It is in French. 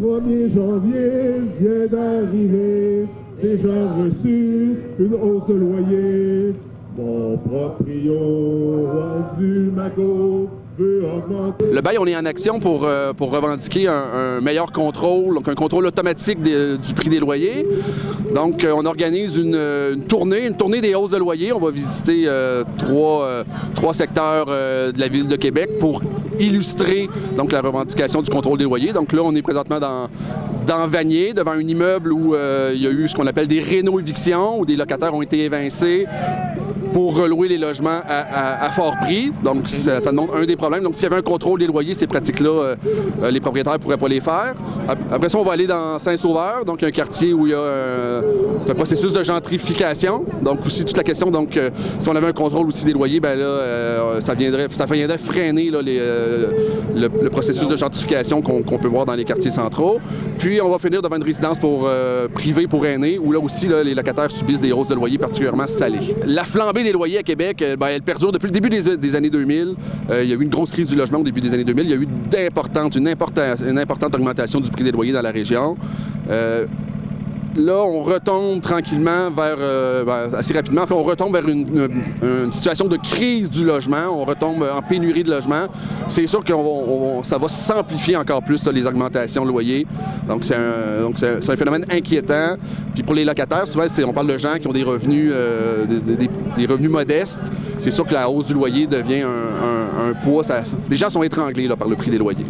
1er janvier vient d'arriver, déjà reçu une hausse de loyer. Mon proprio du magot veut augmenter. Le bail, on est en action pour revendiquer un meilleur contrôle, donc un contrôle automatique du prix des loyers. Donc, on organise une tournée des hausses de loyer. On va visiter trois secteurs de la ville de Québec pour illustrer donc la revendication du contrôle des loyers. Donc là, on est présentement dans Vanier, devant un immeuble où il y a eu ce qu'on appelle des réno-évictions, où des locataires ont été évincés pour relouer les logements à fort prix. Donc, ça demande un des problèmes. Donc, s'il y avait un contrôle des loyers, ces pratiques-là, les propriétaires ne pourraient pas les faire. Après ça, on va aller dans Saint-Sauveur, donc un quartier où il y a un processus de gentrification. Donc, aussi toute la question, donc, si on avait un contrôle aussi des loyers, ben là, ça viendrait freiner là, le processus de gentrification qu'on peut voir dans les quartiers centraux. Puis, on va finir devant une résidence privée pour aînés, où là aussi, là, les locataires subissent des hausses de loyer particulièrement salées. La flambée des loyers à Québec, elle perdure depuis le début des années 2000. Il y a eu une grosse crise du logement au début des années 2000. Il y a eu une importante augmentation du prix des loyers dans la région. Là, on retombe tranquillement assez rapidement, on retombe vers une situation de crise du logement, on retombe en pénurie de logement. C'est sûr que ça va s'amplifier encore plus, là, les augmentations de loyers. Donc, c'est un phénomène inquiétant. Puis pour les locataires, souvent, on parle de gens qui ont des revenus, des revenus modestes. C'est sûr que la hausse du loyer devient un poids. Les gens sont étranglés là, par le prix des loyers.